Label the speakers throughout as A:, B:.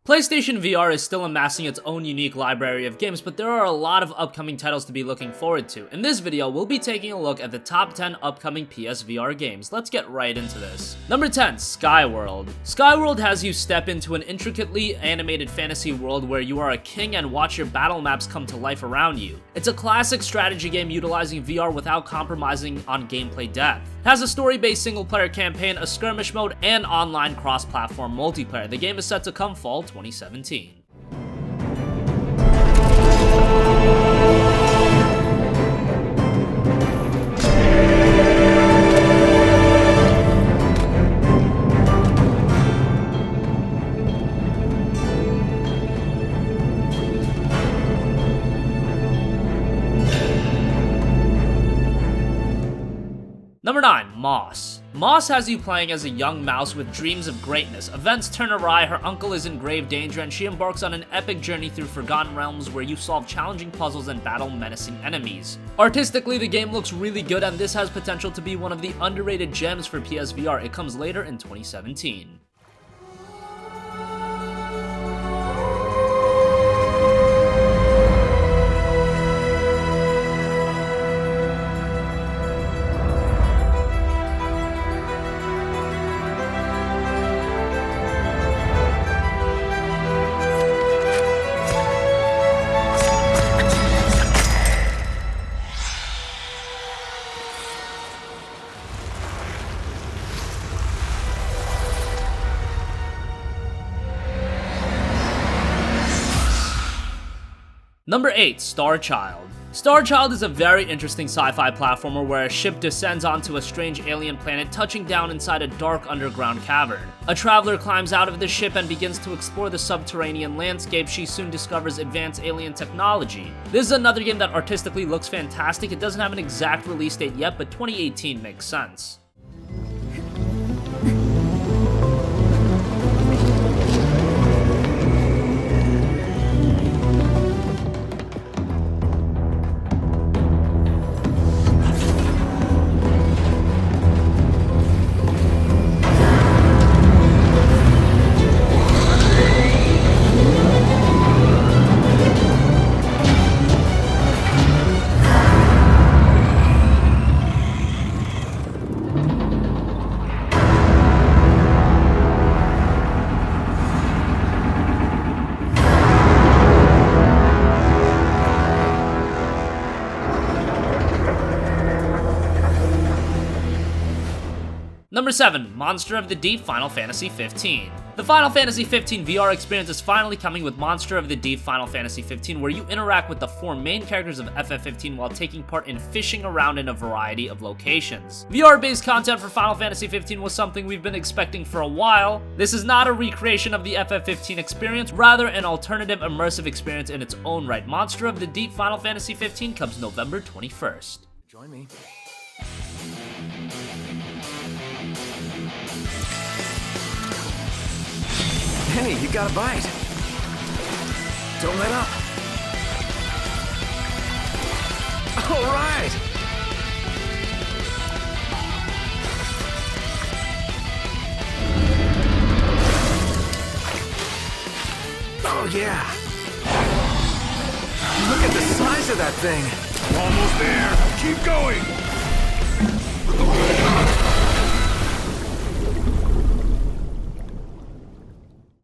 A: PlayStation VR is still amassing its own unique library of games, but there are a lot of upcoming titles to be looking forward to. In this video, we'll be taking a look at the top 10 upcoming PSVR games. Let's get right into this. Number 10, Skyworld. Skyworld has you step into an intricately animated fantasy world where you are a king and watch your battle maps come to life around you. It's a classic strategy game utilizing VR without compromising on gameplay depth. It has a story-based single-player campaign, a skirmish mode, and online cross-platform multiplayer. The game is set to come fall 2017. Number 9, Moss. Moss has you playing as a young mouse with dreams of greatness. Events turn awry, her uncle is in grave danger, and she embarks on an epic journey through forgotten realms where you solve challenging puzzles and battle menacing enemies. Artistically, the game looks really good, and this has potential to be one of the underrated gems for PSVR. It comes later in 2017. Number 8, Starchild. Starchild is a very interesting sci-fi platformer where a ship descends onto a strange alien planet, touching down inside a dark underground cavern. A traveler climbs out of the ship and begins to explore the subterranean landscape. She soon discovers advanced alien technology. This is another game that artistically looks fantastic. It doesn't have an exact release date yet, but 2018 makes sense. Number 7, Monster of the Deep Final Fantasy 15. The Final Fantasy 15 VR experience is finally coming with Monster of the Deep Final Fantasy 15, where you interact with the 4 main characters of FF15 while taking part in fishing around in a variety of locations. VR-based content for Final Fantasy 15 was something we've been expecting for a while. This is not a recreation of the FF15 experience, rather an alternative immersive experience in its own right. Monster of the Deep Final Fantasy 15 comes November 21st.
B: Join me. Hey, you got a bite. Don't let up. All right. Oh, yeah. Look at the size of that thing.
C: Almost there. Keep going.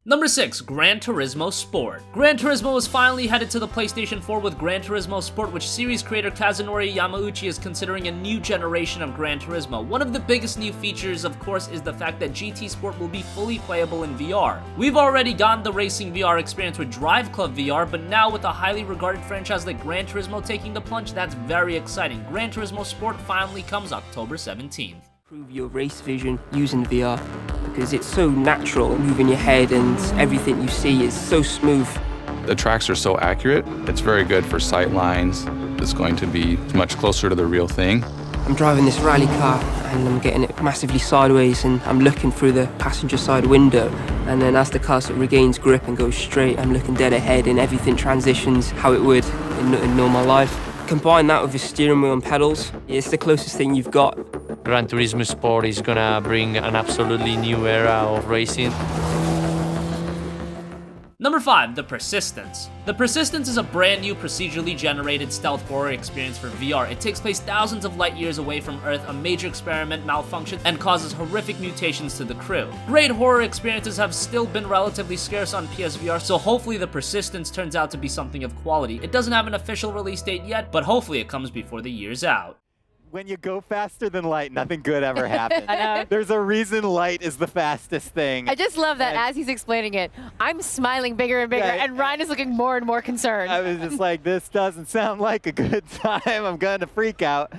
A: Number 6, Gran Turismo Sport. Gran Turismo is finally headed to the PlayStation 4 with Gran Turismo Sport, which series creator Kazunori Yamauchi is considering a new generation of Gran Turismo. One of the biggest new features, of course, is the fact that GT Sport will be fully playable in VR. We've already gotten the racing VR experience with Drive Club VR, but now with a highly regarded franchise like Gran Turismo taking the plunge, that's very exciting. Gran Turismo Sport finally comes October 17th.
D: Improve your race vision using VR because it's so natural, moving your head and everything you see is so smooth.
E: The tracks are so accurate, it's very good for sight lines. It's going to be much closer to the real thing.
D: I'm driving this rally car and I'm getting it massively sideways and I'm looking through the passenger side window, and then as the car sort of regains grip and goes straight, I'm looking dead ahead and everything transitions how it would in normal life. Combine that with the steering wheel and pedals, it's the closest thing you've got.
F: Gran Turismo Sport is gonna bring an absolutely new era of racing.
A: Number 5, The Persistence. The Persistence is a brand new procedurally generated stealth horror experience for VR. It takes place thousands of light years away from Earth, a major experiment malfunctions, and causes horrific mutations to the crew. Great horror experiences have still been relatively scarce on PSVR, so hopefully The Persistence turns out to be something of quality. It doesn't have an official release date yet, but hopefully it comes before the year's out.
G: When you go faster than light, nothing good ever happens.
H: I know.
G: There's a reason light is the fastest thing.
H: I just love that as he's explaining it, I'm smiling bigger and bigger, and Ryan is looking more and more concerned.
G: I was just like, this doesn't sound like a good time. I'm going to freak out.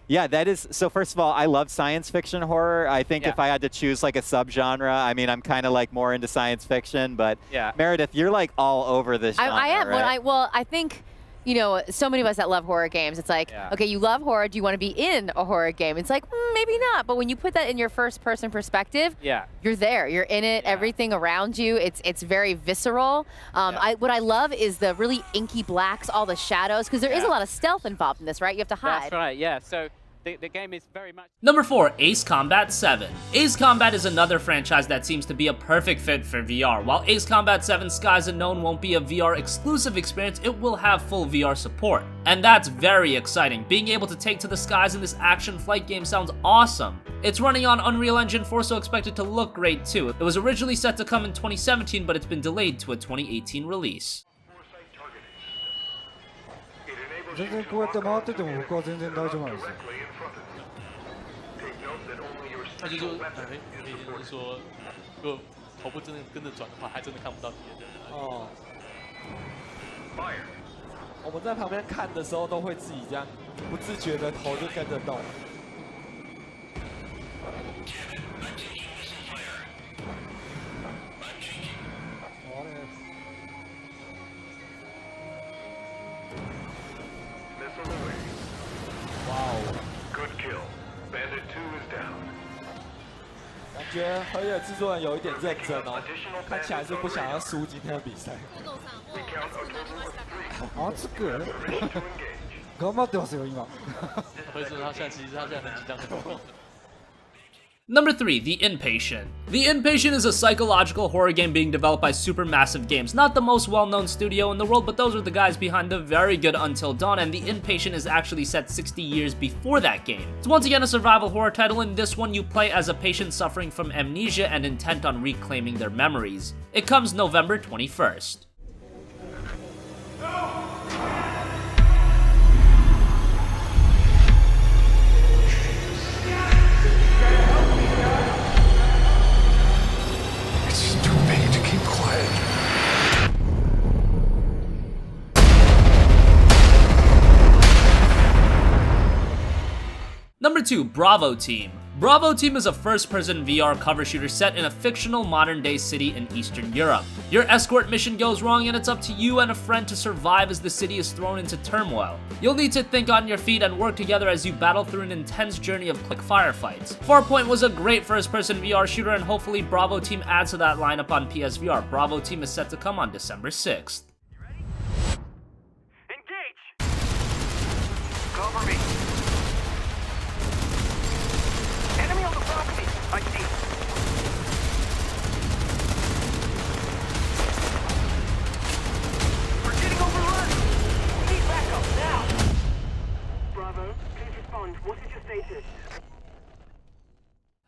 G: Yeah, that is, so first of all, I love science fiction horror. I think if I had to choose like a subgenre, I mean, I'm kind of like more into science fiction, but Meredith, you're like all over this genre,
H: I am.
G: right?
H: Well, I think, you know, so many of us that love horror games, it's like, okay, you love horror, do you want to be in a horror game? It's like, maybe not, but when you put that in your first person perspective, you're there, you're in it, everything around you, it's very visceral. What I love is the really inky blacks, all the shadows, because there is a lot of stealth involved in this, right? You have to hide.
I: That's right, yeah. So the game is very much...
A: Number 4, Ace Combat 7. Ace Combat is another franchise that seems to be a perfect fit for VR. While Ace Combat 7 Skies Unknown won't be a VR exclusive experience, it will have full VR support. And that's very exciting. Being able to take to the skies in this action flight game sounds awesome. It's running on Unreal Engine 4, so expect it to look great too. It was originally set to come in 2017, but it's been delayed to a 2018 release.
J: 全然こうやって回ってても僕は全然大丈夫なんですよ。
K: 他就说，就是说，如果头部真的跟着转的话，还真的看不到别人。哦。
J: 我们在旁边看的时候都会自己这样不自觉的头就跟着动。感觉河野制作人有一点认真哦，看起来是不想要输今天的比赛。啊，这个頑張ってますよ今。
K: 所以说他现在很紧张。
A: Number 3, The Inpatient. The Inpatient is a psychological horror game being developed by Supermassive Games. Not the most well-known studio in the world, but those are the guys behind the very good Until Dawn, and The Inpatient is actually set 60 years before that game. It's once again a survival horror title. In this one, you play as a patient suffering from amnesia and intent on reclaiming their memories. It comes November 21st. Number 2, Bravo Team. Bravo Team is a first-person VR cover shooter set in a fictional modern-day city in Eastern Europe. Your escort mission goes wrong and it's up to you and a friend to survive as the city is thrown into turmoil. You'll need to think on your feet and work together as you battle through an intense journey of quick firefights. Farpoint was a great first-person VR shooter, and hopefully Bravo Team adds to that lineup on PSVR. Bravo Team is set to come on December 6th.
B: Engage! Cover me. Enemy on the property. I see. We're getting overrun. We need backup now. Bravo, please respond. What is your status?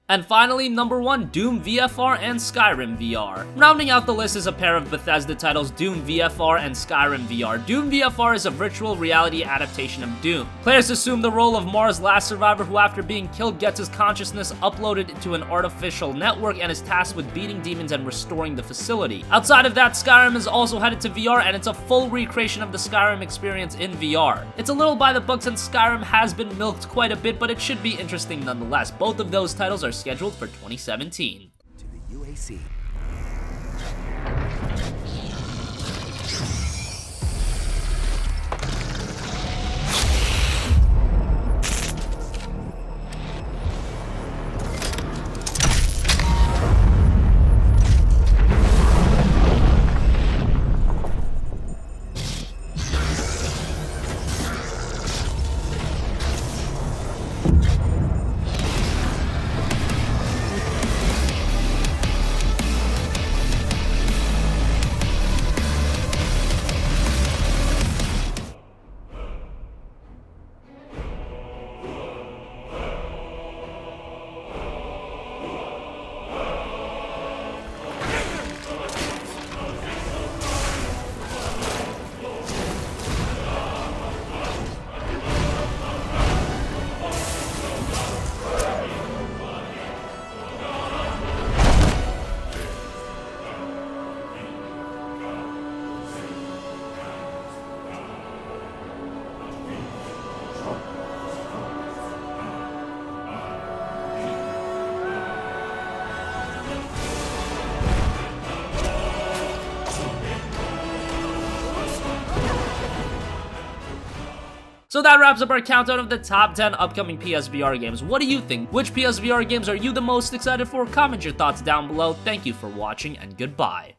A: And finally, number 1, Doom VFR and Skyrim VR. Rounding out the list is a pair of Bethesda titles, Doom VFR and Skyrim VR. Doom VFR is a virtual reality adaptation of Doom. Players assume the role of Mars' last survivor who, after being killed, gets his consciousness uploaded to an artificial network and is tasked with beating demons and restoring the facility. Outside of that, Skyrim is also headed to VR, and it's a full recreation of the Skyrim experience in VR. It's a little by the books, and Skyrim has been milked quite a bit, but it should be interesting nonetheless. Both of those titles are scheduled for 2017.
B: To the UAC.
A: So that wraps up our countdown of the top 10 upcoming PSVR games. What do you think? Which PSVR games are you the most excited for? Comment your thoughts down below. Thank you for watching, and goodbye.